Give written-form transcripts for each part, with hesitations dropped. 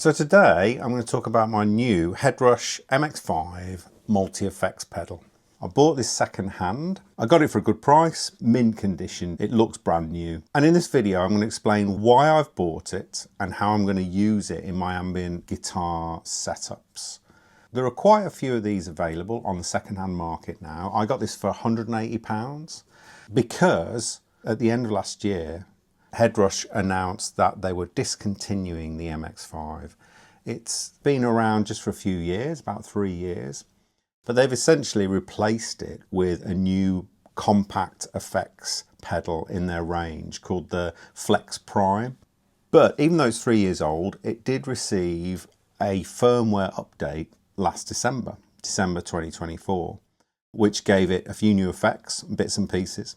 So today I'm going to talk about my new Headrush MX5 Multi-FX pedal. I bought this second hand. I got it for a good price, mint condition. It looks brand new. And in this video, I'm going to explain why I've bought it and how I'm going to use it in my ambient guitar setups. There are quite a few of these available on the second-hand market now. I got this for £180 because at the end of last year, Headrush announced that they were discontinuing the MX5. It's been around just for a few years, about 3 years, but they've essentially replaced it with a new compact effects pedal in their range called the Flex Prime. But even though it's 3 years old, it did receive a firmware update last December 2024, which gave it a few new effects, bits and pieces.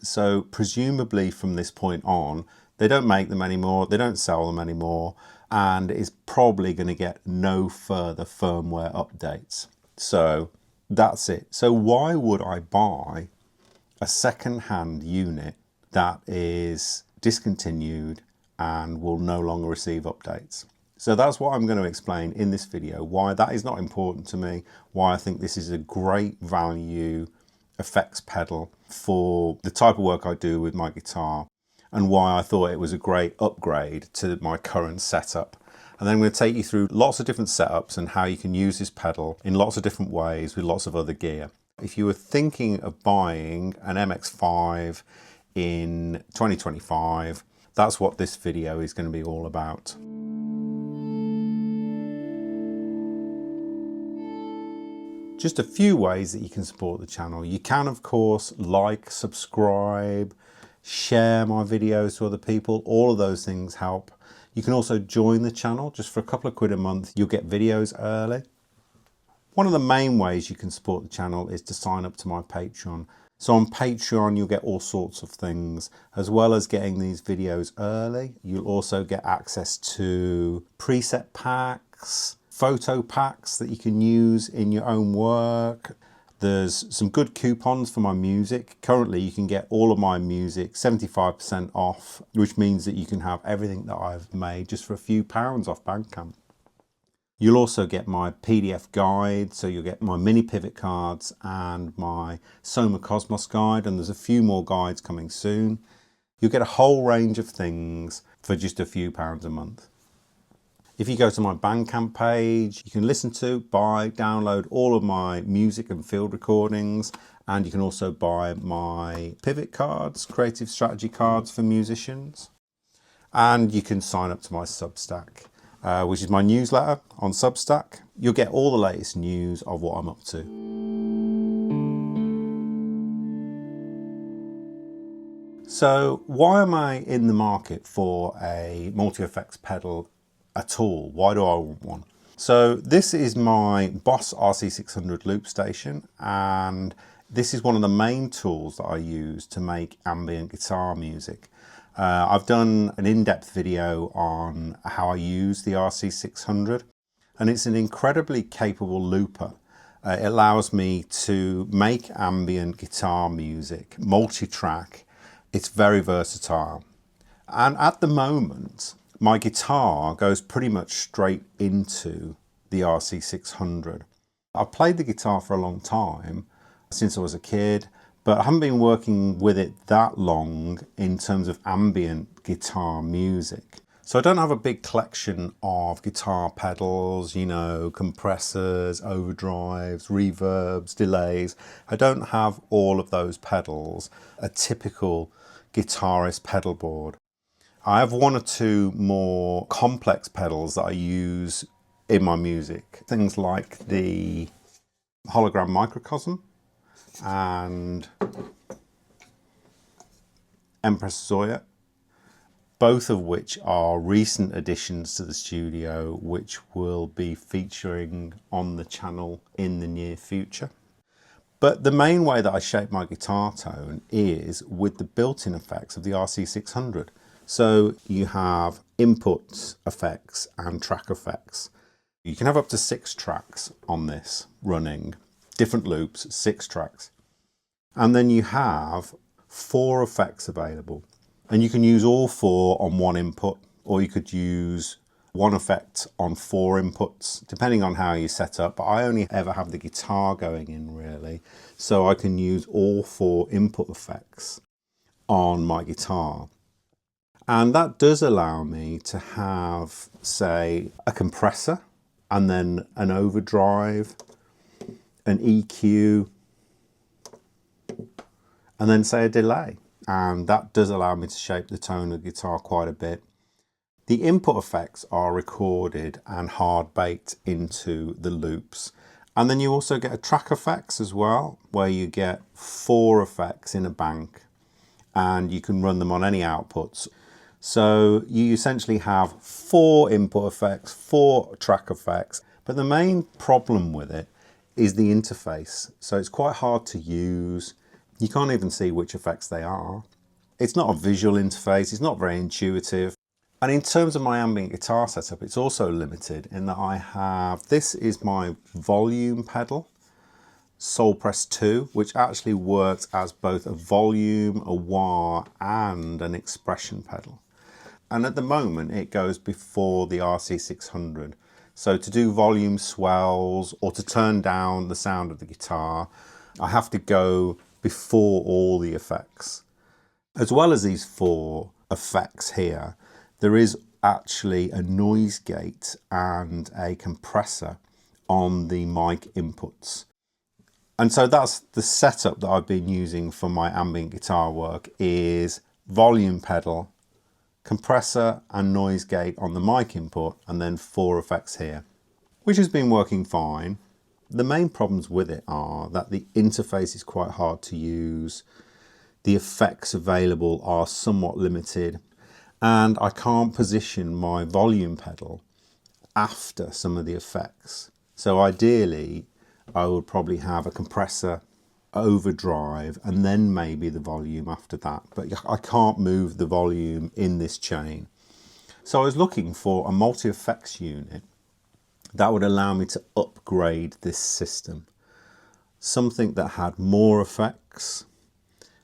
So presumably from this point on, they don't make them anymore, they don't sell them anymore, and it's probably going to get no further firmware updates. So that's it. So why would I buy a second-hand unit that is discontinued and will no longer receive updates? So that's what I'm going to explain in this video, why that is not important to me, why I think this is a great value effects pedal for the type of work I do with my guitar, and why I thought it was a great upgrade to my current setup. And then I'm going to take you through lots of different setups and how you can use this pedal in lots of different ways with lots of other gear. If you were thinking of buying an MX5 in 2025, that's what this video is going to be all about. Just a few ways that you can support the channel. You can, of course, like, subscribe, share my videos to other people. All of those things help. You can also join the channel. Just for a couple of quid a month, you'll get videos early. One of the main ways you can support the channel is to sign up to my Patreon. So on Patreon, you'll get all sorts of things, as well as getting these videos early. You'll also get access to preset packs, photo packs that you can use in your own work. There's some good coupons for my music. Currently you can get all of my music 75% off, which means that you can have everything that I've made just for a few pounds off Bandcamp. You'll also get my PDF guide, so you'll get my mini pivot cards and my Soma Cosmos guide, and there's a few more guides coming soon. You'll get a whole range of things for just a few pounds a month. If you go to my Bandcamp page, you can listen to, buy, download all of my music and field recordings, and you can also buy my pivot cards, creative strategy cards for musicians. And you can sign up to my Substack, which is my newsletter on Substack. You'll get all the latest news of what I'm up to. So why am I in the market for a multi-effects pedal at all? Why do I want one? So this is my Boss RC600 loop station, and this is one of the main tools that I use to make ambient guitar music. I've done an in-depth video on how I use the RC600, and it's an incredibly capable looper. It allows me to make ambient guitar music, multi-track. It's very versatile. And at the moment, my guitar goes pretty much straight into the RC600. I've played the guitar for a long time, since I was a kid, but I haven't been working with it that long in terms of ambient guitar music. So I don't have a big collection of guitar pedals, you know, compressors, overdrives, reverbs, delays. I don't have all of those pedals, a typical guitarist pedal board. I have one or two more complex pedals that I use in my music. Things like the Hologram Microcosm and Empress Zoya, both of which are recent additions to the studio, which will be featuring on the channel in the near future. But the main way that I shape my guitar tone is with the built-in effects of the RC600. So you have input effects and track effects. You can have up to 6 tracks on this running, different loops, 6 tracks. And then you have 4 effects available. And you can use all 4 on one input, or you could use one effect on 4 inputs, depending on how you set up, but I only ever have the guitar going in really, so I can use all 4 input effects on my guitar. And that does allow me to have, say, a compressor, and then an overdrive, an EQ, and then say a delay. And that does allow me to shape the tone of the guitar quite a bit. The input effects are recorded and hard baked into the loops. And then you also get a track effects as well, where you get 4 effects in a bank and you can run them on any outputs. So you essentially have 4 input effects, 4 track effects, but the main problem with it is the interface. So it's quite hard to use. You can't even see which effects they are. It's not a visual interface, it's not very intuitive. And in terms of my ambient guitar setup, it's also limited in that I have, this is my volume pedal, Soul Press 2, which actually works as both a volume, a wah, and an expression pedal. And at the moment, it goes before the RC600. So to do volume swells or to turn down the sound of the guitar, I have to go before all the effects. As well as these 4 effects here, there is actually a noise gate and a compressor on the mic inputs. And so that's the setup that I've been using for my ambient guitar work, is volume pedal, compressor and noise gate on the mic input, and then 4 effects here, which has been working fine. The main problems with it are that the interface is quite hard to use, the effects available are somewhat limited, and I can't position my volume pedal after some of the effects. So ideally, I would probably have a compressor, overdrive, and then maybe the volume after that. But I can't move the volume in this chain. So I was looking for a multi-effects unit that would allow me to upgrade this system. Something that had more effects,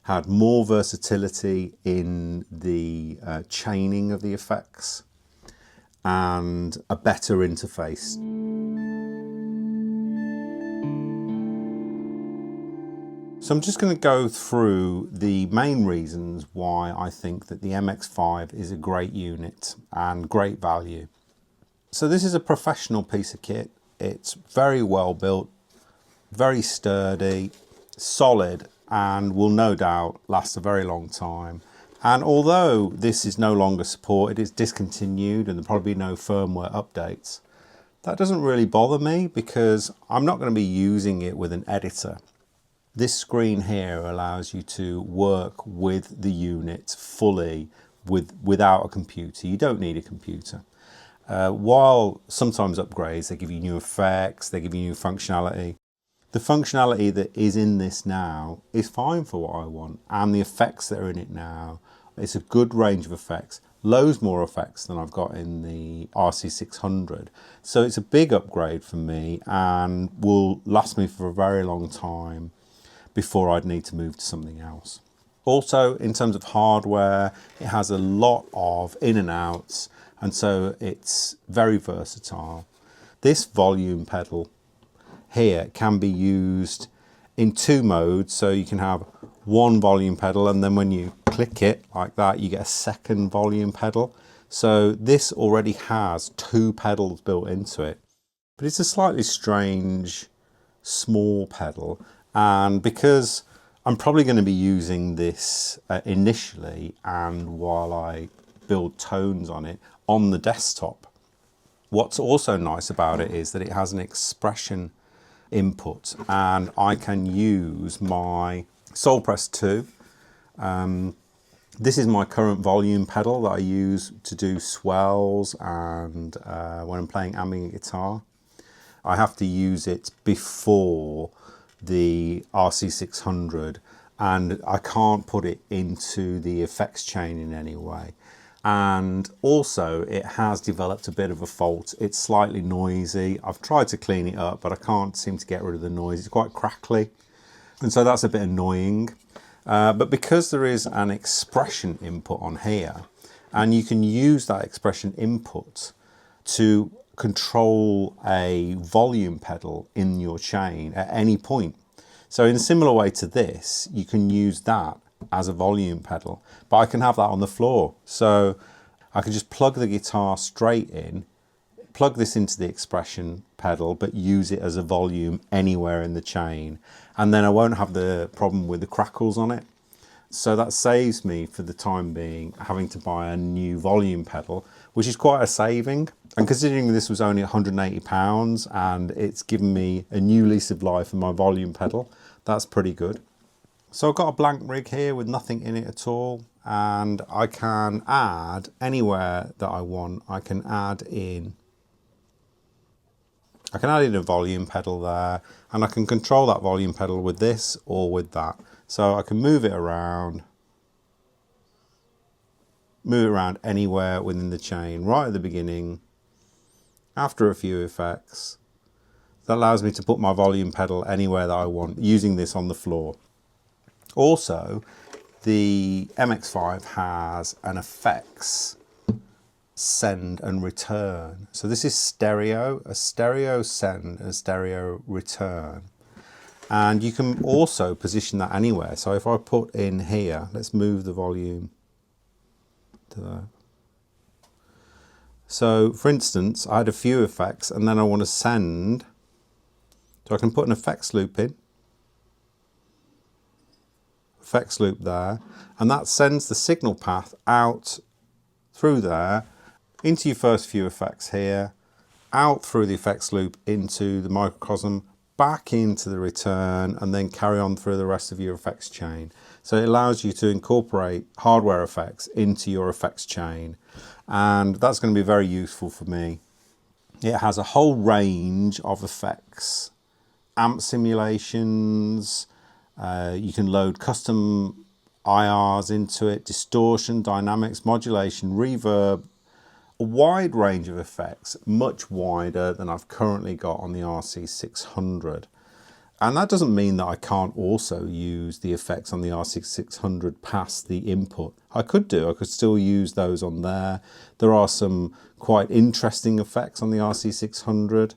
had more versatility in the chaining of the effects, and a better interface. So I'm just going to go through the main reasons why I think that the MX5 is a great unit and great value. So this is a professional piece of kit. It's very well built, very sturdy, solid, and will no doubt last a very long time. And although this is no longer supported, it's discontinued and there'll probably be no firmware updates, that doesn't really bother me because I'm not going to be using it with an editor. This screen here allows you to work with the unit fully without a computer. You don't need a computer. While sometimes upgrades, they give you new effects, they give you new functionality. The functionality that is in this now is fine for what I want, and the effects that are in it now, it's a good range of effects, loads more effects than I've got in the RC600. So it's a big upgrade for me and will last me for a very long time before I'd need to move to something else. Also, in terms of hardware, it has a lot of in and outs, and so it's very versatile. This volume pedal here can be used in 2 modes, so you can have one volume pedal and then when you click it like that you get a second volume pedal. So this already has 2 pedals built into it, but it's a slightly strange small pedal, and because I'm probably going to be using this initially and while I build tones on it on the desktop. What's also nice about it is that it has an expression input, and I can use my Soul Press 2. This is my current volume pedal that I use to do swells and when I'm playing ambient guitar. I have to use it before the RC600 and I can't put it into the effects chain in any way. And also it has developed a bit of a fault. It's slightly noisy. I've tried to clean it up, but I can't seem to get rid of the noise. It's quite crackly. And so that's a bit annoying. But because there is an expression input on here, and you can use that expression input to control a volume pedal in your chain at any point. So in a similar way to this, you can use that as a volume pedal, but I can have that on the floor. So I can just plug the guitar straight in, plug this into the expression pedal, but use it as a volume anywhere in the chain. And then I won't have the problem with the crackles on it. So that saves me, for the time being, having to buy a new volume pedal, which is quite a saving. And considering this was only £180 and it's given me a new lease of life in my volume pedal, that's pretty good. So I've got a blank rig here with nothing in it at all, and I can add anywhere that I want. I can add in a volume pedal there, and I can control that volume pedal with this or with that. So I can move it around anywhere within the chain, right at the beginning, after a few effects. That allows me to put my volume pedal anywhere that I want, using this on the floor. Also, the MX5 has an effects send and return. So this is stereo, a stereo send and a stereo return. And you can also position that anywhere. So if I put in here, let's move the volume to there. So for instance, I had a few effects and then I want to send. So I can put an effects loop in. Effects loop there, and that sends the signal path out through there into your first few effects here, out through the effects loop into the microcosm, back into the return, and then carry on through the rest of your effects chain. So it allows you to incorporate hardware effects into your effects chain, and that's going to be very useful for me. It has a whole range of effects, amp simulations. You can load custom IRs into it, distortion, dynamics, modulation, reverb, a wide range of effects, much wider than I've currently got on the RC600. And that doesn't mean that I can't also use the effects on the RC600 past the input. I could still use those on there. There are some quite interesting effects on the RC600,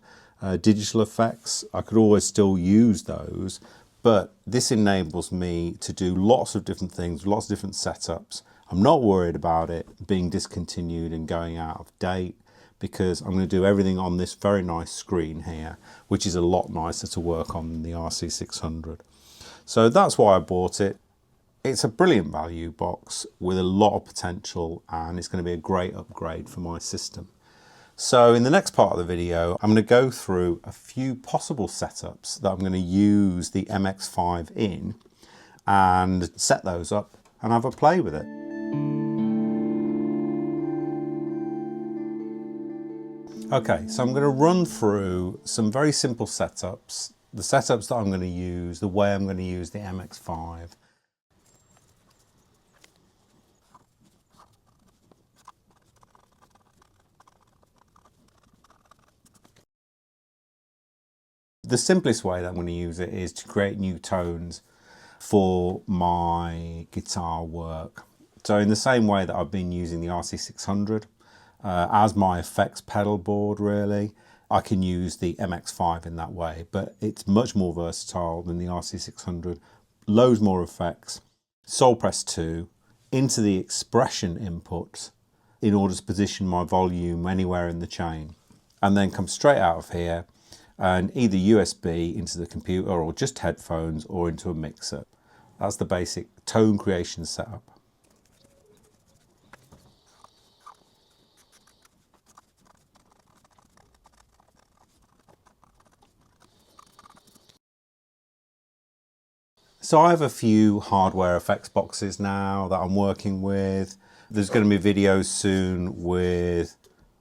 digital effects. I could always still use those. But this enables me to do lots of different things, lots of different setups. I'm not worried about it being discontinued and going out of date, because I'm going to do everything on this very nice screen here, which is a lot nicer to work on than the RC600. So that's why I bought it. It's a brilliant value box with a lot of potential, and it's going to be a great upgrade for my system. So in the next part of the video, I'm going to go through a few possible setups that I'm going to use the MX5 in, and set those up and have a play with it. Okay, so I'm going to run through some very simple setups, the setups that I'm going to use, the way I'm going to use the MX5. The simplest way that I'm going to use it is to create new tones for my guitar work. So in the same way that I've been using the RC600 as my effects pedal board, really, I can use the MX5 in that way, but it's much more versatile than the RC600. Loads more effects, Sol Press 2 into the expression input in order to position my volume anywhere in the chain, and then come straight out of here and either USB into the computer or just headphones or into a mixer. That's the basic tone creation setup. So I have a few hardware effects boxes now that I'm working with. There's going to be videos soon with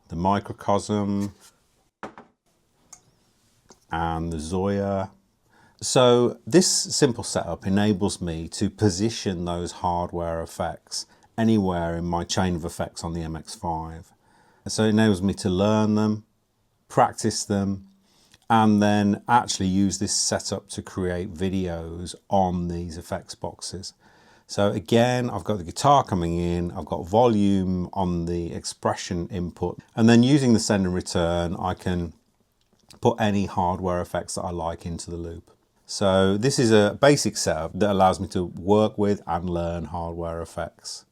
the Microcosm and the Zoya. So this simple setup enables me to position those hardware effects anywhere in my chain of effects on the MX5. So it enables me to learn them, practice them, and then actually use this setup to create videos on these effects boxes. So again, I've got the guitar coming in, I've got volume on the expression input, and then using the send and return, I can put any hardware effects that I like into the loop. So this is a basic setup that allows me to work with and learn hardware effects.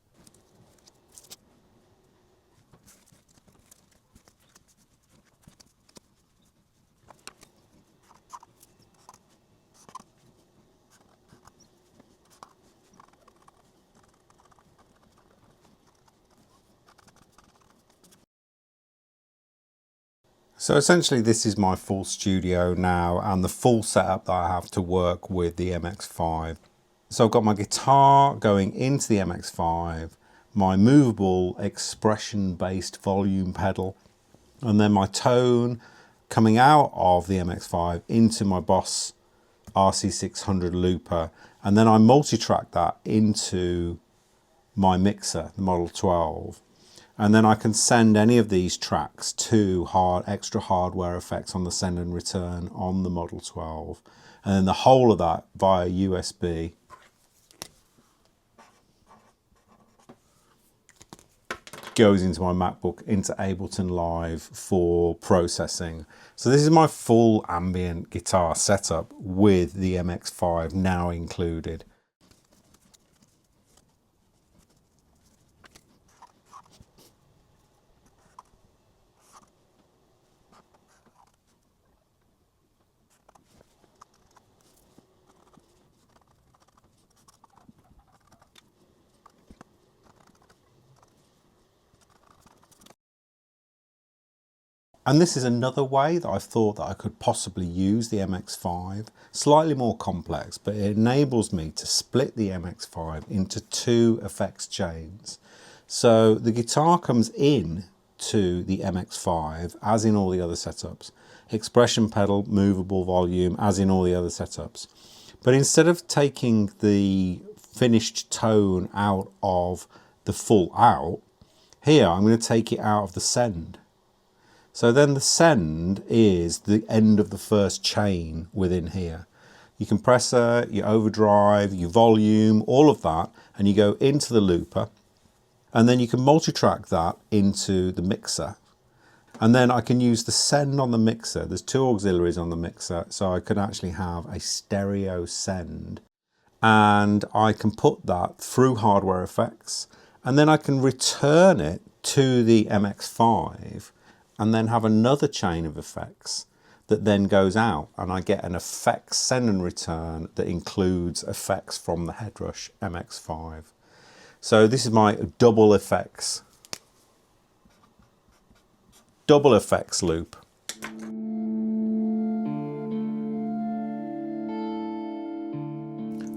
So essentially this is my full studio now and the full setup that I have to work with the MX5. So I've got my guitar going into the MX5, my movable expression based volume pedal, and then my tone coming out of the MX5 into my Boss RC600 looper, and then I multi-track that into my mixer, the Model 12. And then I can send any of these tracks to extra hardware effects on the send and return on the Model 12. And then the whole of that via USB goes into my MacBook, into Ableton Live for processing. So this is my full ambient guitar setup with the MX5 now included. And this is another way that I thought that I could possibly use the MX5, slightly more complex, but it enables me to split the MX5 into two effects chains. So the guitar comes in to the MX5, as in all the other setups, expression pedal, movable volume, as in all the other setups. But instead of taking the finished tone out of the full out, here I'm going to take it out of the send. So then the send is the end of the first chain within here. Your compressor, your overdrive, your volume, all of that, and you go into the looper, and then you can multi-track that into the mixer. And then I can use the send on the mixer. There's two auxiliaries on the mixer, so I could actually have a stereo send. And I can put that through hardware effects, and then I can return it to the MX5, and then have another chain of effects that then goes out, and I get an effects send and return that includes effects from the Headrush MX5. So this is my double effects loop.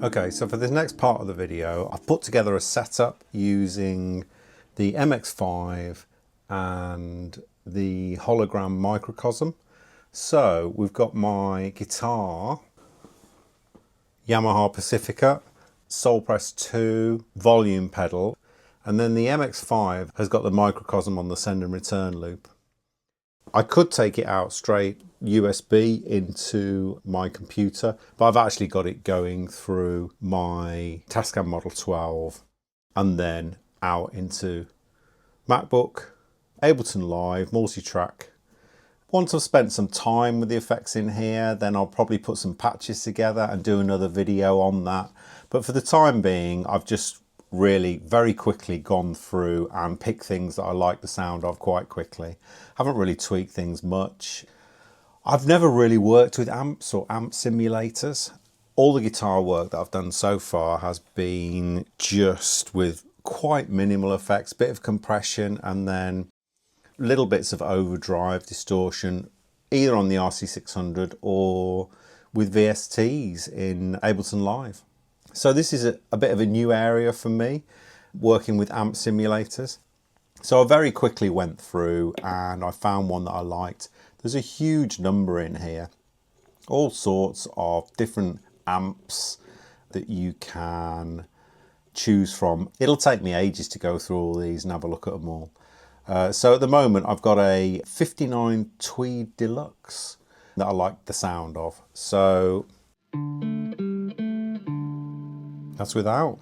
Okay, so for this next part of the video, I've put together a setup using the MX5 and the Hologram Microcosm. So we've got my guitar, Yamaha Pacifica, Soul Press 2, volume pedal, and then the MX5 has got the microcosm on the send and return loop. I could take it out straight USB into my computer, but I've actually got it going through my Tascam Model 12 and then out into MacBook, Ableton Live, multi-track. Once I've spent some time with the effects in here, then I'll probably put some patches together and do another video on that. But for the time being, I've just really very quickly gone through and picked things that I like the sound of quite quickly. Haven't really tweaked things much. I've never really worked with amps or amp simulators. All the guitar work that I've done so far has been just with quite minimal effects, bit of compression, and then little bits of overdrive, distortion, either on the RC600 or with VSTs in Ableton Live. So this is a bit of a new area for me, working with amp simulators. So I very quickly went through and I found one that I liked. There's a huge number in here, all sorts of different amps that you can choose from. It'll take me ages to go through all these and have a look at them all. So at the moment I've got a 59 Tweed Deluxe that I like the sound of. So that's without.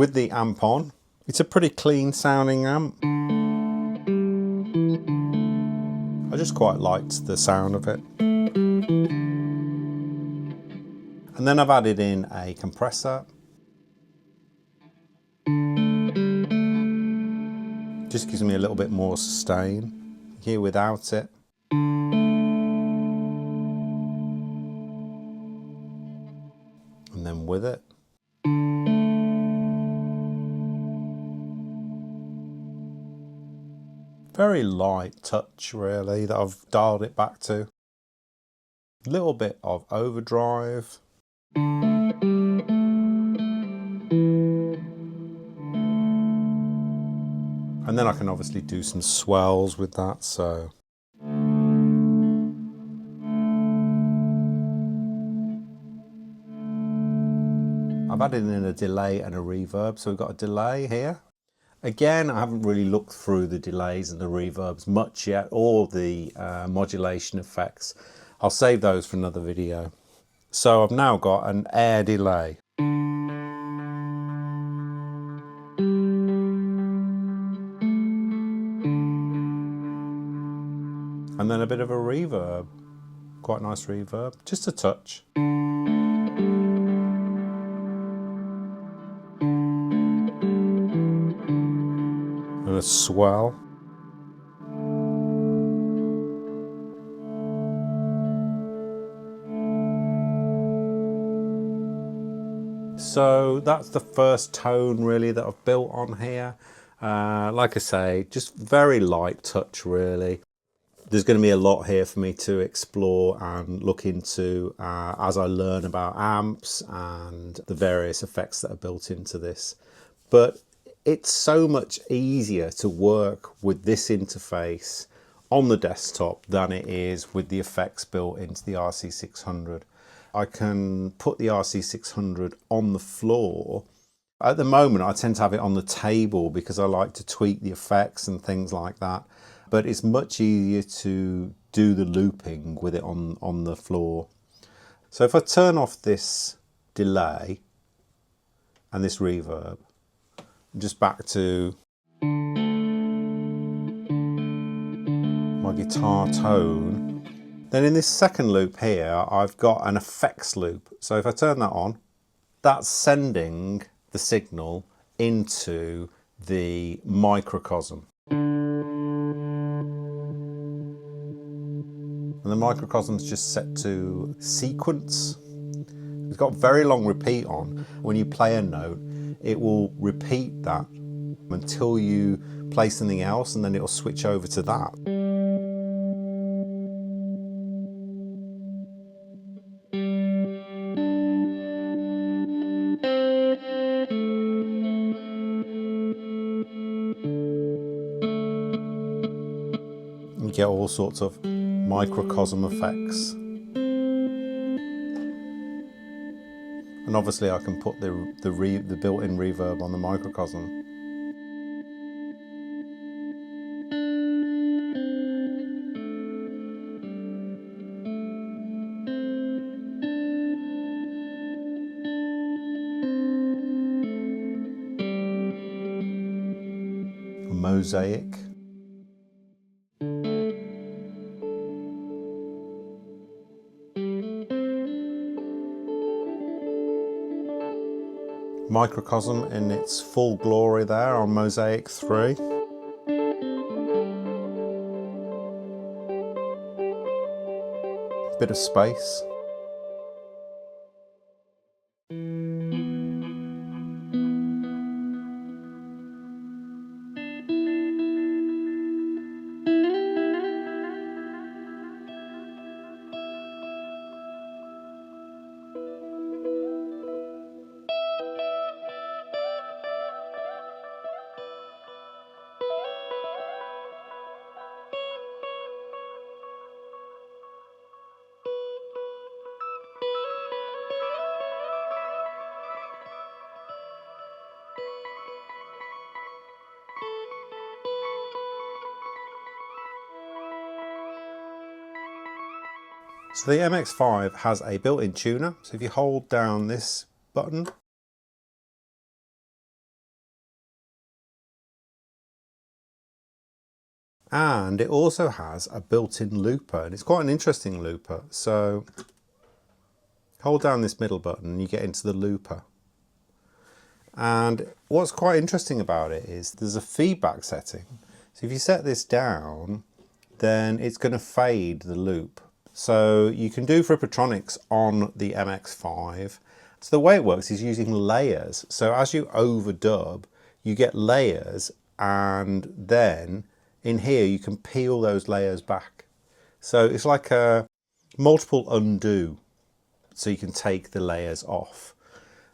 with the amp on. It's a pretty clean sounding amp. I just quite liked the sound of it. And then I've added in a compressor. Just gives me a little bit more sustain. Here without it. And then with it. Very light touch really that I've dialed it back to. A little bit of overdrive. And then I can obviously do some swells with that, so. I've added in a delay and a reverb, so we've got a delay here. Again, I haven't really looked through the delays and the reverbs much yet, or the modulation effects. I'll save those for another video. So I've now got an air delay. And then a bit of a reverb, quite nice reverb, just a touch. And a swell. So that's the first tone really that I've built on here. Like I say, just very light touch really. There's going to be a lot here for me to explore and look into as I learn about amps and the various effects that are built into this. But it's so much easier to work with this interface on the desktop than it is with the effects built into the RC600. I can put the RC600 on the floor. At the moment, I tend to have it on the table because I like to tweak the effects and things like that. But it's much easier to do the looping with it on the floor. So if I turn off this delay and this reverb, just back to my guitar tone, then in this second loop here, I've got an effects loop. So if I turn that on, that's sending the signal into the microcosm. And the microcosm's just set to sequence. It's got very long repeat on. When you play a note, it will repeat that until you play something else, and then it'll switch over to that. You get all sorts of microcosm effects. And obviously I can put the built-in reverb on the microcosm. A mosaic. Microcosm in its full glory there on Mosaic 3. Bit of space. So the MX5 has a built-in tuner. So if you hold down this button, And it also has a built-in looper, and it's quite an interesting looper. So hold down this middle button and you get into the looper. And what's quite interesting about it is there's a feedback setting. So if you set this down, then it's going to fade the loop. So you can do Frippertronics on the MX5. So the way it works is using layers. So as you overdub, you get layers, and then in here you can peel those layers back. So it's like a multiple undo. So you can take the layers off.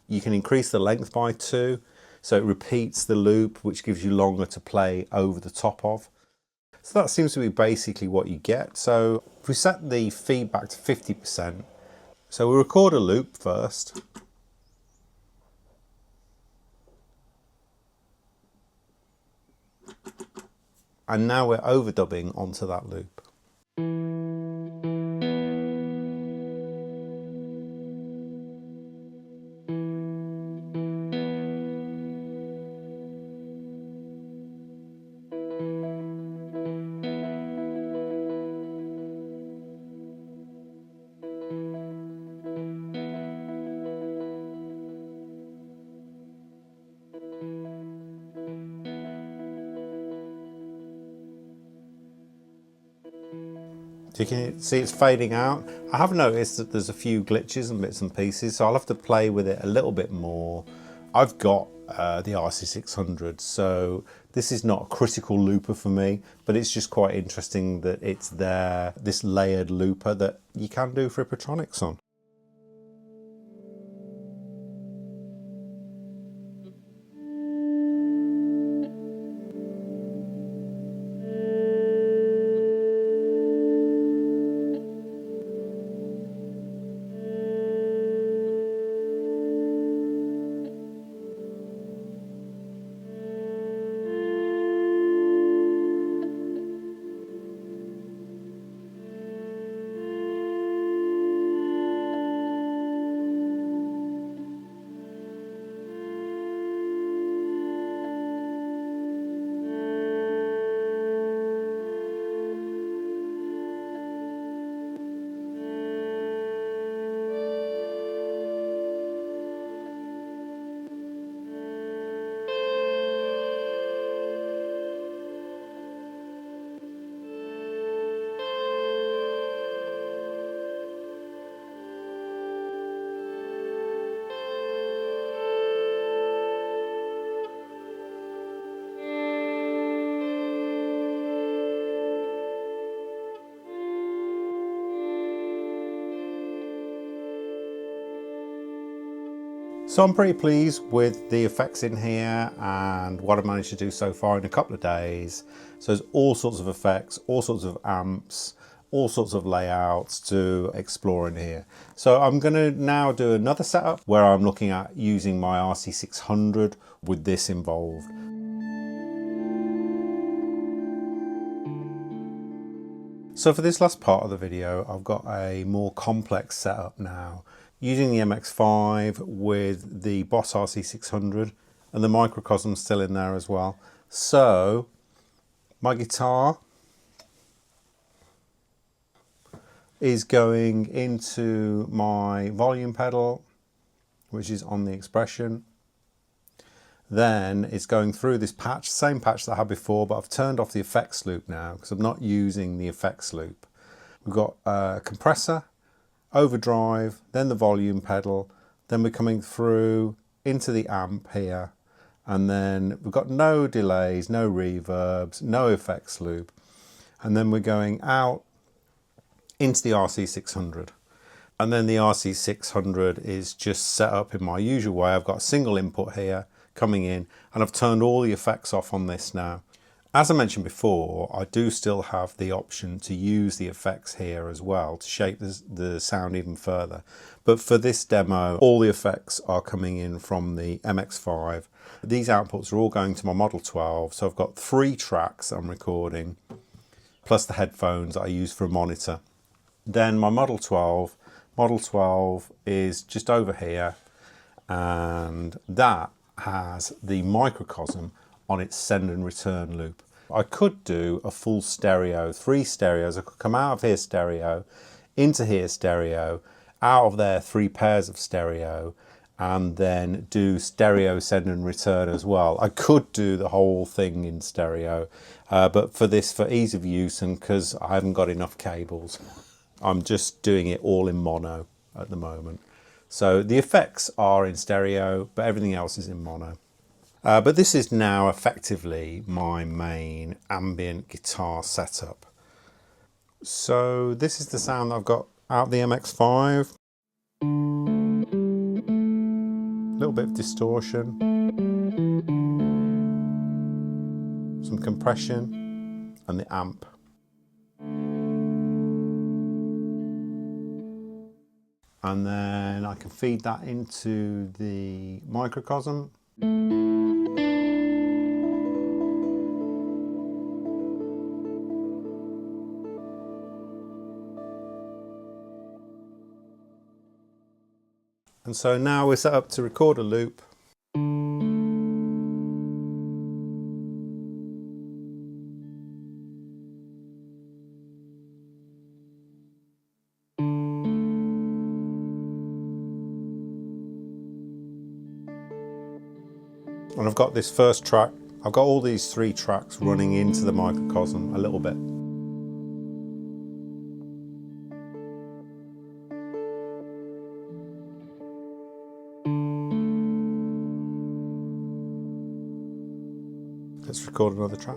You can increase the length by 2, so it repeats the loop, which gives you longer to play over the top of. So that seems to be basically what you get. So if we set the feedback to 50%, so we record a loop first. And now we're overdubbing onto that loop. So you can see it's fading out. I have noticed that there's a few glitches and bits and pieces, so I'll have to play with it a little bit more. I've got the RC600, so this is not a critical looper for me, but it's just quite interesting that it's there, this layered looper that you can do Frippertronics on. So I'm pretty pleased with the effects in here and what I've managed to do so far in a couple of days. So there's all sorts of effects, all sorts of amps, all sorts of layouts to explore in here. So I'm going to now do another setup where I'm looking at using my RC600 with this involved. So for this last part of the video, I've got a more complex setup now, using the MX5 with the Boss RC600 and the Microcosm still in there as well. So my guitar is going into my volume pedal, which is on the expression. Then it's going through this patch, same patch that I had before, but I've turned off the effects loop now because I'm not using the effects loop. We've got a compressor, overdrive, then the volume pedal, then we're coming through into the amp here, and then we've got no delays, no reverbs, no effects loop, and then we're going out into the RC600. And then the RC600 is just set up in my usual way. I've got a single input here coming in, and I've turned all the effects off on this now. As I mentioned before, I do still have the option to use the effects here as well to shape the sound even further. But for this demo, all the effects are coming in from the MX5. These outputs are all going to my Model 12. So I've got 3 tracks that I'm recording, plus the headphones that I use for a monitor. Then my Model 12 is just over here, and that has the Microcosm on its send and return loop. I could do a full stereo, 3 stereos. I could come out of here stereo, into here stereo, out of there 3 pairs of stereo, and then do stereo send and return as well. I could do the whole thing in stereo, but for ease of use and because I haven't got enough cables, I'm just doing it all in mono at the moment. So the effects are in stereo, but everything else is in mono. But this is now effectively my main ambient guitar setup. So this is the sound that I've got out the MX5. A little bit of distortion, some compression, and the amp. And then I can feed that into the microcosm. And so now we're set up to record a loop. And I've got this first track, I've got all these 3 tracks running into the microcosm a little bit. Let's record another track.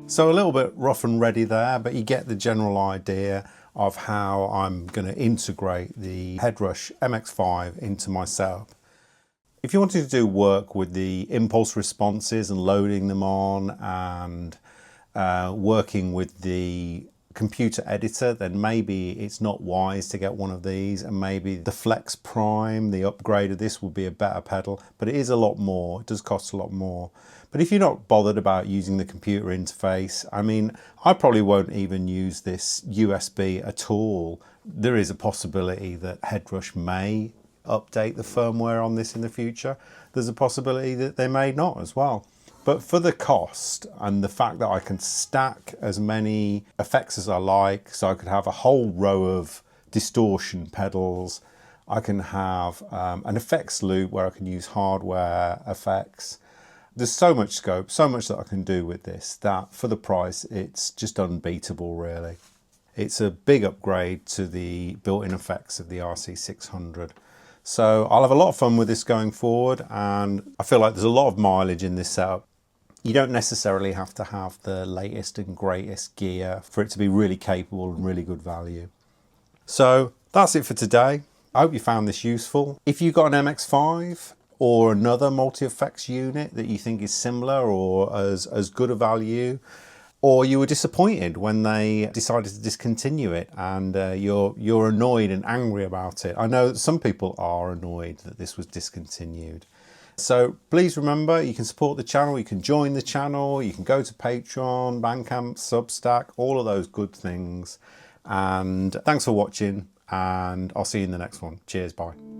So a little bit rough and ready there, but you get the general idea of how I'm going to integrate the Headrush MX5 into my setup. If you wanted to do work with the impulse responses and loading them on and working with the computer editor, then maybe it's not wise to get one of these, and maybe the Flex Prime, the upgrade of this, would be a better pedal, but it is a lot more, it does cost a lot more. But if you're not bothered about using the computer interface, I mean, I probably won't even use this USB at all. There is a possibility that Headrush may update the firmware on this in the future. There's a possibility that they may not as well. But for the cost and the fact that I can stack as many effects as I like, so I could have a whole row of distortion pedals, I can have an effects loop where I can use hardware effects. There's so much scope, so much that I can do with this, that for the price, it's just unbeatable, really. It's a big upgrade to the built-in effects of the RC600. So I'll have a lot of fun with this going forward, and I feel like there's a lot of mileage in this setup. You don't necessarily have to have the latest and greatest gear for it to be really capable and really good value. So that's it for today. I hope you found this useful. If you've got an MX5 or another multi-effects unit that you think is similar or as good a value, or you were disappointed when they decided to discontinue it and you're annoyed and angry about it. I know that some people are annoyed that this was discontinued. So please remember, you can support the channel, you can join the channel, you can go to Patreon, Bandcamp, Substack, all of those good things. And thanks for watching, and I'll see you in the next one. Cheers, bye.